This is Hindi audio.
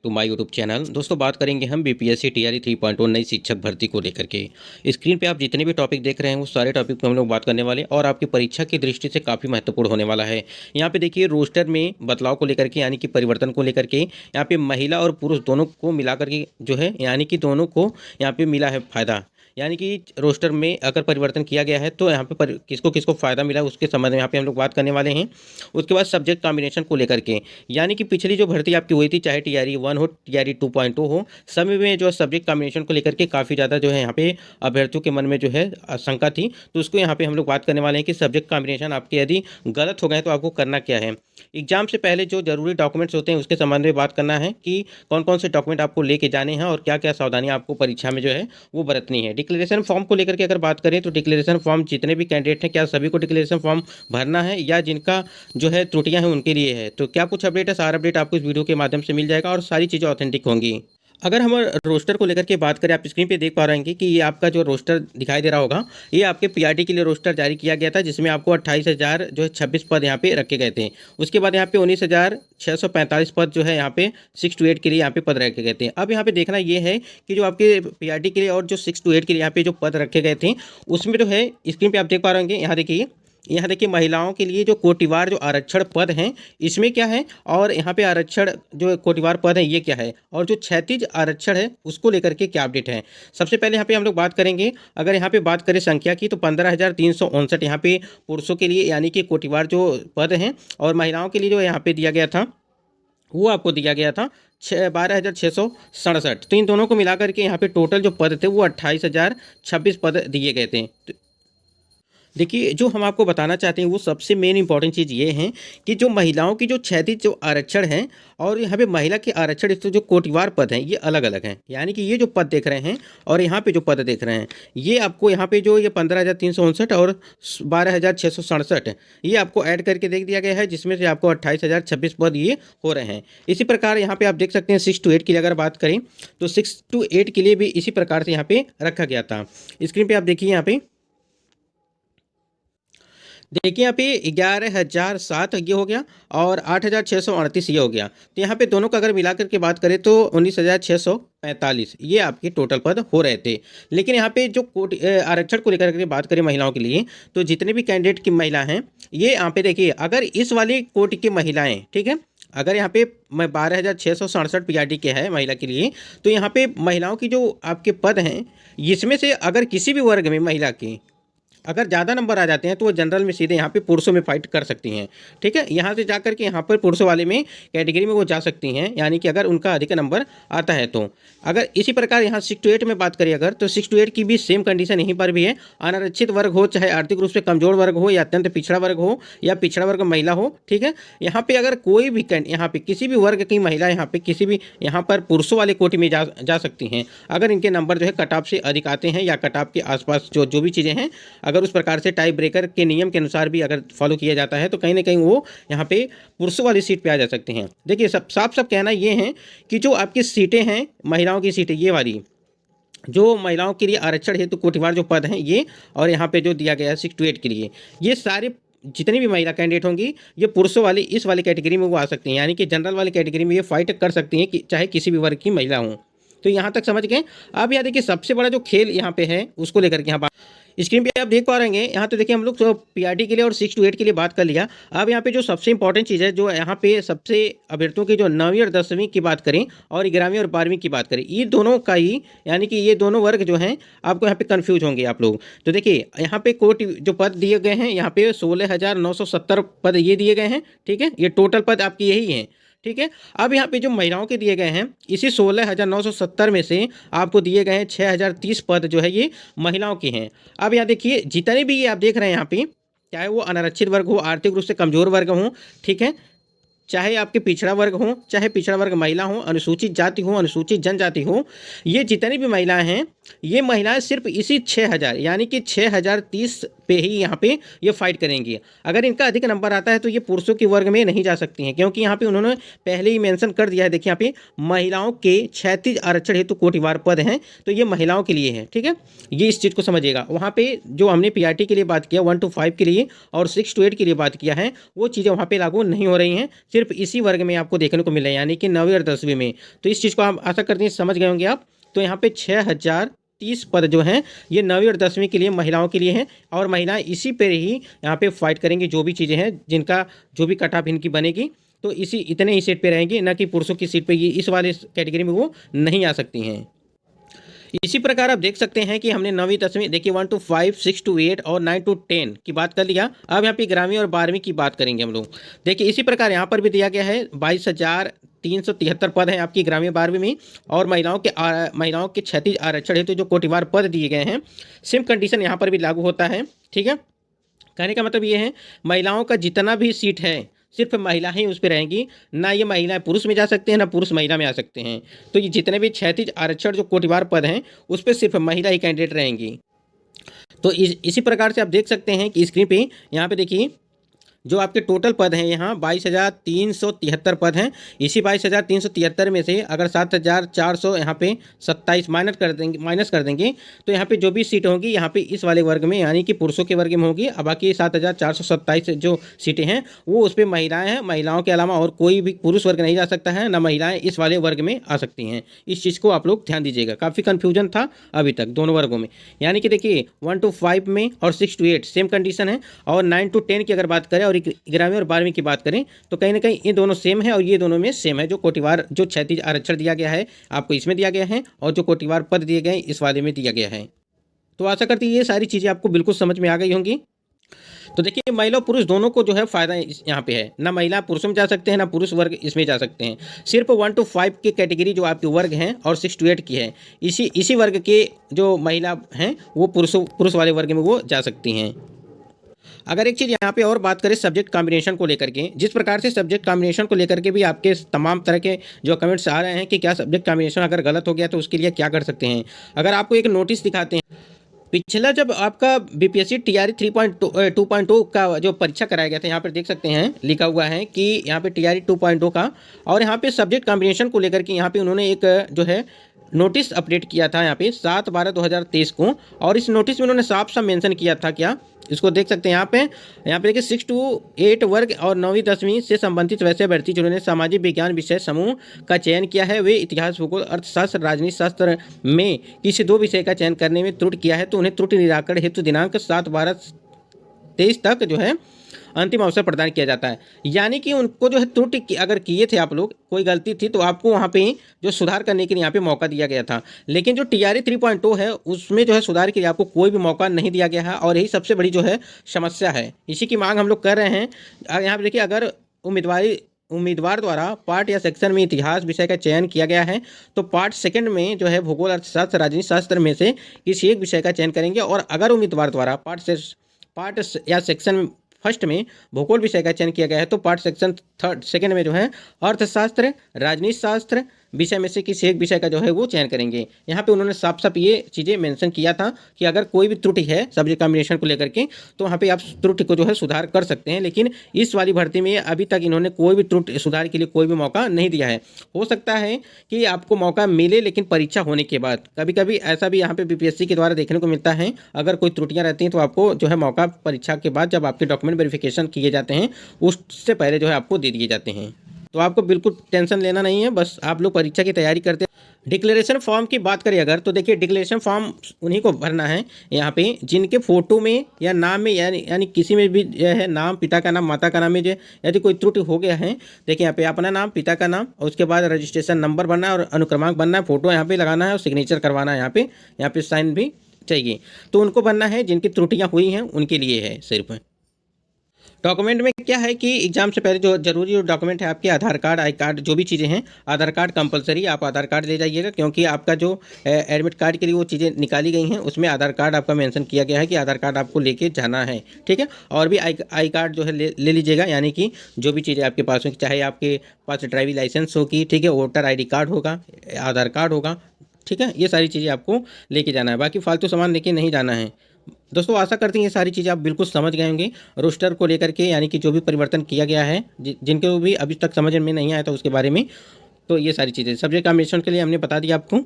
To my YouTube channel. दोस्तों बात करेंगे हम बीपीएससी टीआरई 3.0 नई शिक्षक भर्ती को लेकर के। स्क्रीन पे आप जितने भी टॉपिक देख रहे हैं वो सारे टॉपिक पे हम लोग बात करने वाले हैं और आपकी परीक्षा की दृष्टि से काफ़ी महत्वपूर्ण होने वाला है। यहाँ पे देखिए रोस्टर में बदलाव को लेकर के यानी कि परिवर्तन को लेकर के यहाँ पे महिला और पुरुष दोनों को मिला करके जो है यानी कि दोनों को यहाँ पे मिला है फ़ायदा। यानी कि रोस्टर में अगर परिवर्तन किया गया है तो यहाँ पे किसको किसको फ़ायदा मिला उसके संबंध में यहाँ पे हम लोग बात करने वाले हैं। उसके बाद सब्जेक्ट कॉम्बिनेशन को लेकर के यानी कि पिछली जो भर्ती आपकी हुई थी चाहे टीआरई 1 हो टीआरई 2.0 हो, सभी में जो सब्जेक्ट कॉम्बिनेशन को लेकर के काफ़ी ज़्यादा जो है यहाँ पे अभ्यर्थियों के मन में जो है आशंका थी। तो उसको यहाँ पे हम लोग बात करने वाले हैं कि सब्जेक्ट कॉम्बिनेशन आपके यदि गलत हो गए तो आपको करना क्या है। एग्जाम से पहले जो जरूरी डॉक्यूमेंट्स होते हैं उसके संबंध में बात करना है कि कौन कौन से डॉक्यूमेंट आपको लेके जाने हैं और क्या क्या सावधानियां आपको परीक्षा में जो है वो बरतनी है। डिक्लेरेशन फॉर्म को लेकर के अगर बात करें तो डिक्लेरेशन फॉर्म जितने भी कैंडिडेट हैं क्या सभी को डिक्लेरेशन फॉर्म भरना है या जिनका जो है त्रुटियां हैं उनके लिए है। तो क्या कुछ अपडेट है, सारा अपडेट आपको इस वीडियो के माध्यम से मिल जाएगा और सारी चीज़ें ऑथेंटिक होंगी। अगर हम रोस्टर को लेकर के बात करें, आप स्क्रीन पे देख पा रहे हैं कि ये आपका जो रोस्टर दिखाई दे रहा होगा ये आपके पीआरटी के लिए रोस्टर जारी किया गया था जिसमें आपको 28,000 जो है 26 पद यहाँ पे रखे गए थे। उसके बाद यहाँ पे 19,645 पद जो है यहाँ पे 6 to 8 के लिए यहाँ पे पद रखे गए थे। अब यहाँ पे देखना ये है कि जो आपके पीआरटी के लिए और जो 6 to 8 के लिए यहाँ पे जो पद रखे गए थे उसमें जो है स्क्रीन पर आप देख पा रहे होंगे। यहाँ देखिए महिलाओं के लिए जो कोटिवार जो आरक्षण पद हैं इसमें क्या है और यहाँ पे आरक्षण जो कोटिवार पद है ये क्या है और जो क्षैतिज आरक्षण है उसको लेकर के क्या अपडेट है। सबसे पहले यहाँ पे हम लोग बात करेंगे, अगर यहाँ पे बात करें संख्या की तो 15,359 यहाँ पे पुरुषों के लिए यानी कि कोटिवार जो पद हैं और महिलाओं के लिए जो यहाँ पे दिया गया था वो आपको दिया गया था 12,667। तो इन दोनों को मिलाकर के यहाँ पे टोटल जो पद थे वो 28,026 पद दिए गए थे। देखिए जो हम आपको बताना चाहते हैं वो सबसे मेन इंपॉर्टेंट चीज़ ये है कि जो महिलाओं की जो क्षैतिज जो आरक्षण है और यहाँ पे महिला के आरक्षण जो कोटिवार पद हैं ये अलग अलग हैं। यानी कि ये जो पद देख रहे हैं और यहाँ पे जो पद देख रहे हैं ये आपको यहाँ पे जो ये 15,359 और 12,667 ये आपको ऐड करके देख दिया गया है जिसमें से आपको 28,026 पद ये हो रहे हैं। इसी प्रकार यहाँ पे आप देख सकते हैं 6 to 8 के लिए अगर बात करें तो 6 to 8 के लिए भी इसी प्रकार से यहाँ पे रखा गया था। स्क्रीन पर आप देखिए यहाँ पे देखिए यहाँ पे 11,007 ये हो गया और 8,638 ये हो गया। तो यहाँ पे दोनों का अगर मिलाकर के बात करें तो 19,645 ये आपके टोटल पद हो रहे थे। लेकिन यहाँ पे जो आरक्षण को लेकर के बात करें महिलाओं के लिए तो जितने भी कैंडिडेट की महिला हैं ये यहाँ पे देखिए अगर इस वाली कोटि की महिलाएँ ठीक है, अगर यहाँ पे मैं 12,667 पीआरटी के है महिला के लिए तो यहाँ पे महिलाओं की जो आपके पद हैं इसमें से अगर किसी भी वर्ग में महिला की अगर ज़्यादा नंबर आ जाते हैं तो वो जनरल में सीधे यहाँ पे पुरुषों में फाइट कर सकती हैं। ठीक है, यहाँ से जाकर के यहाँ पर पुरुषों वाले में कैटेगरी में वो जा सकती हैं यानी कि अगर उनका अधिक नंबर आता है तो। अगर इसी प्रकार यहाँ 6 to 8 में बात करें अगर तो 6 to 8 की भी सेम कंडीशन यहीं पर भी है। अनारक्षित वर्ग हो चाहे आर्थिक रूप से कमजोर वर्ग हो या अत्यंत पिछड़ा वर्ग हो या पिछड़ा वर्ग महिला हो, ठीक है, यहाँ पे अगर कोई भी यहाँ पे किसी भी वर्ग की महिला यहाँ पे किसी भी यहाँ पर पुरुषों वाले कोटि में जा सकती हैं अगर इनके नंबर जो है कट ऑफ से अधिक आते हैं या कट ऑफ के आसपास जो भी चीज़ें हैं अगर उस प्रकार से टाई ब्रेकर के नियम के अनुसार भी अगर फॉलो किया जाता है तो कहीं ना कहीं वो यहाँ पे पुरुषों वाली सीट पे आ जा सकते हैं। देखिए साफ कहना ये है कि जो आपकी सीटें हैं महिलाओं की सीटें ये वाली जो महिलाओं के लिए आरक्षण हेतु कोटिवार जो पद हैं ये और यहाँ पे जो दिया गया है 6 to 8 के लिए ये सारे जितनी भी महिला कैंडिडेट होंगी ये पुरुषों वाली इस वाली कैटेगरी में वो आ सकती हैं यानी कि जनरल वाली कैटेगरी में ये फाइट कर सकती हैं कि चाहे किसी भी वर्ग की महिला हो। तो यहाँ तक समझ गए। अब यहाँ देखिए सबसे बड़ा जो खेल यहाँ पे है उसको लेकर के यहाँ स्क्रीन पे आप देख पा रहे हैं। यहाँ तो देखिए हम लोग तो पीआरटी के लिए और 6 to 8 के लिए बात कर लिया। अब यहाँ पे जो सबसे इंपॉर्टेंट चीज़ है जो यहाँ पे सबसे अभ्यर्थियों की जो 9वीं और 10वीं की बात करें और 11वीं और 12वीं की बात करें ये दोनों का ही यानी कि ये दोनों वर्ग जो हैं आपको यहाँ पे कंफ्यूज होंगे आप लोग। तो देखिए यहाँ पे कोट जो पद दिए गए हैं यहाँ पे 16,970 पद ये दिए गए हैं। ठीक है, ये टोटल पद आपकी यही हैं। ठीक है, अब यहाँ पे जो महिलाओं के दिए गए हैं इसी 16,970 में से आपको दिए गए हैं 6,030 पद जो है ये महिलाओं के हैं। अब यहाँ देखिए जितने भी ये आप देख रहे हैं यहाँ पे चाहे वो अनारक्षित वर्ग हो आर्थिक रूप से कमजोर वर्ग हो, ठीक है, चाहे आपके पिछड़ा वर्ग हो चाहे पिछड़ा वर्ग महिला हो अनुसूचित जाति हो अनुसूचित जनजाति हो, ये जितनी भी महिलाएं हैं ये महिलाएं सिर्फ इसी 6,000 यानी कि 6,030 पे ही यहाँ पे ये फाइट करेंगी। अगर इनका अधिक नंबर आता है तो ये पुरुषों के वर्ग में नहीं जा सकती हैं, क्योंकि यहाँ पे उन्होंने पहले ही मेंशन कर दिया है। देखिए यहाँ पे महिलाओं के क्षैतिज आरक्षण हेतु कोटिवार पद हैं, तो ये महिलाओं के लिए है, ठीक है, ये इस चीज़ को समझिएगा। वहाँ पे जो हमने पीआरटी के लिए बात किया 1 to 5 के लिए और 6 to 8 के लिए बात किया है, वो चीज़ें वहाँ पे लागू नहीं हो रही हैं, सिर्फ इसी वर्ग में आपको देखने को मिल रहा है, यानी कि 9वीं और 10वीं में। तो इस चीज़ को आप आशा करते हैं समझ गए होंगे आप। तो यहाँ पे 6030 पद जो हैं ये 9वीं और 10वीं के लिए महिलाओं के लिए हैं, और महिलाएं इसी पे ही यहाँ पे फाइट करेंगी। जो भी चीज़ें हैं जिनका जो भी कट ऑफ इनकी बनेगी तो इसी इतने ही सीट पे रहेंगी, ना कि पुरुषों की सीट पे ये इस वाले कैटेगरी में वो नहीं आ सकती हैं। इसी प्रकार आप देख सकते हैं कि हमने 9वीं 10वीं देखिए 1 to 5, 6 to 8 और 9 to 10 की बात कर लिया। अब यहाँ पे 11वीं और 12वीं की बात करेंगे हम लोग। देखिए इसी प्रकार यहाँ पर भी दिया गया है 22,373 पद हैं आपकी 11वीं 12वीं में, और महिलाओं के क्षैतिज आरक्षण हेतु जो कोटिवार पद दिए गए हैं, सेम कंडीशन यहाँ पर भी लागू होता है, ठीक है। कहने का मतलब ये है महिलाओं का जितना भी सीट है सिर्फ महिला ही उस पर रहेंगी, ना ये महिलाएं पुरुष में जा सकते हैं ना पुरुष महिला में आ सकते हैं। तो ये जितने भी क्षैतिज आरक्षण जो कोटिवार पद हैं उस पर सिर्फ महिला ही कैंडिडेट रहेंगी। तो इसी प्रकार से आप देख सकते हैं कि स्क्रीन पे यहाँ पे देखिए जो आपके टोटल पद हैं यहाँ 22,373 पद हैं। इसी 22,373 में से अगर 7,400 यहाँ पे 27 माइनस कर देंगे तो यहाँ पे जो भी सीट होंगी यहाँ पे इस वाले वर्ग में यानी कि पुरुषों के वर्ग में होगी। अब बाकी 7,427 जो सीटें हैं वो उस पर महिलाएं हैं, महिलाओं के अलावा और कोई भी पुरुष वर्ग नहीं जा सकता है, ना महिलाएं इस वाले वर्ग में आ सकती हैं। इस चीज़ को आप लोग ध्यान दीजिएगा, काफ़ी कन्फ्यूजन था अभी तक दोनों वर्गों में। यानी कि देखिए 1 to 5 में और 6 to 8 सेम कंडीशन है, और 9 to 10 की अगर बात करें और 11वीं और 12वीं की बात करें तो कहीं ना कहीं ये दोनों सेम है, और ये दोनों में सेम है। जो कोटिवार जो क्षैतिज आरक्षण दिया गया है आपको इसमें दिया गया है, और जो कोटिवार पद दिए गए इस वाले में दिया गया है। तो आशा करती है ये सारी चीज़ें आपको बिल्कुल समझ में आ गई होंगी। तो देखिए महिला और पुरुष दोनों को जो है फायदा यहाँ पे है, ना महिला पुरुष में जा सकते हैं ना पुरुष वर्ग इसमें जा सकते हैं। सिर्फ 1 to 5 के कैटेगरी जो आपके वर्ग हैं और 6 to 8 की है, इसी वर्ग के जो महिला हैं वो पुरुष वाले वर्ग में वो जा सकती हैं। अगर एक चीज़ यहाँ पे और बात करें सब्जेक्ट कॉम्बिनेशन को लेकर के, जिस प्रकार से सब्जेक्ट कॉम्बिनेशन को लेकर के भी आपके तमाम तरह के जो कमेंट्स आ रहे हैं कि क्या सब्जेक्ट कॉम्बिनेशन अगर गलत हो गया तो उसके लिए क्या कर सकते हैं। अगर आपको एक नोटिस दिखाते हैं, पिछला जब आपका बीपीएससी टीआरई 3.2 का जो परीक्षा कराया गया था, यहाँ पर देख सकते हैं लिखा हुआ है कि यहाँ पे टीआरई 2.2 का, और यहाँ पे सब्जेक्ट कॉम्बिनेशन को लेकर के यहाँ पे उन्होंने एक जो है नोटिस अपडेट किया था यहाँ पे 7/12/2023 को, और इस नोटिस में उन्होंने साफ साफ मेंशन किया था क्या, इसको देख सकते हैं यहाँ पे देखिए 6 to 8 वर्ग और 9वीं 10वीं से संबंधित वैसे अभ्यर्थी जिन्होंने सामाजिक विज्ञान विषय समूह का चयन किया है, वे इतिहास, भूगोल, अर्थशास्त्र, राजनीति शास्त्र में किसी 2 विषय का चयन करने में त्रुटि किया है तो उन्हें त्रुटि निराकरण हेतु दिनांक 7/12/23 तक जो है अंतिम अवसर प्रदान किया जाता है। यानी कि उनको जो है त्रुटि अगर किए थे आप लोग, कोई गलती थी तो आपको वहाँ पे जो सुधार करने के लिए यहाँ पे मौका दिया गया था, लेकिन जो टीआरई 3.2 है उसमें जो है सुधार के लिए आपको कोई भी मौका नहीं दिया गया है, और यही सबसे बड़ी जो है समस्या है। इसी की मांग हम लोग कर रहे हैं। यहाँ पर देखिए अगर उम्मीदवार द्वारा पार्ट या सेक्शन में इतिहास विषय का चयन किया गया है तो पार्ट सेकंड में जो है भूगोल, अर्थशास्त्र, राजनीति शास्त्र में से किसी एक विषय का चयन करेंगे, और अगर उम्मीदवार द्वारा पार्ट या सेक्शन फर्स्ट में भूगोल विषय का चयन किया गया है तो पार्ट सेकंड में जो है अर्थशास्त्र, राजनीति शास्त्र विषय में से किसी एक विषय का जो है वो चयन करेंगे। यहाँ पे उन्होंने साफ साफ ये चीज़ें मेंशन किया था कि अगर कोई भी त्रुटि है सब्जेक्ट कॉम्बिनेशन को लेकर के तो वहाँ पे आप त्रुटि को जो है सुधार कर सकते हैं, लेकिन इस वाली भर्ती में अभी तक इन्होंने कोई भी त्रुटि सुधार के लिए कोई भी मौका नहीं दिया है। हो सकता है कि आपको मौका मिले लेकिन परीक्षा होने के बाद, कभी कभी ऐसा भी यहाँ पे बीपीएससी के द्वारा देखने को मिलता है, अगर कोई त्रुटियाँ रहती हैं तो आपको जो है मौका परीक्षा के बाद जब आपके डॉक्यूमेंट वेरिफिकेशन किए जाते हैं उससे पहले जो है आपको दे दिए जाते हैं। तो आपको बिल्कुल टेंशन लेना नहीं है, बस आप लोग परीक्षा की तैयारी करते हैं। डिक्लेरेशन फॉर्म की बात करें अगर तो देखिए डिक्लेरेशन फॉर्म उन्हीं को भरना है यहाँ पे जिनके फ़ोटो में या नाम में यानी किसी में भी जो है नाम, पिता का नाम, माता का नाम में जो यदि कोई त्रुटि हो गया है, देखिए यहाँ पे अपना नाम, पिता का नाम और उसके बाद रजिस्ट्रेशन नंबर बनना है और अनुक्रमांक बनना है, फोटो यहाँ पे लगाना है और सिग्नेचर करवाना है, यहाँ पे साइन भी चाहिए। तो उनको बनना है जिनकी त्रुटियाँ हुई हैं उनके लिए है सिर्फ। डॉक्यूमेंट में क्या है कि एग्जाम से पहले जो जरूरी जो डॉक्यूमेंट है आपके आधार कार्ड, आई कार्ड, जो भी चीज़ें हैं, आधार कार्ड कंपलसरी, आप आधार कार्ड ले जाइएगा क्योंकि आपका जो एडमिट कार्ड के लिए वो चीज़ें निकाली गई हैं उसमें आधार कार्ड आपका मेंशन किया गया है कि आधार कार्ड आपको लेके जाना है, ठीक है। और भी आई कार्ड जो है ले लीजिएगा, यानी कि जो भी चीज़ें आपके पास हों, चाहे आपके पास ड्राइविंग लाइसेंस होगी, ठीक है, वोटर ID कार्ड होगा, आधार कार्ड होगा, ठीक है, ये सारी चीज़ें आपको लेके जाना है। बाकी फालतू सामान लेके नहीं जाना है। दोस्तों आशा करते हैं ये सारी चीज़ें आप बिल्कुल समझ गए होंगे रोस्टर को लेकर के, यानी कि जो भी परिवर्तन किया गया है, जिनको भी अभी तक समझ में नहीं आया था उसके बारे में। तो ये सारी चीज़ें सब्जेक्ट कॉम्बिनेशन के लिए हमने बता दिया आपको।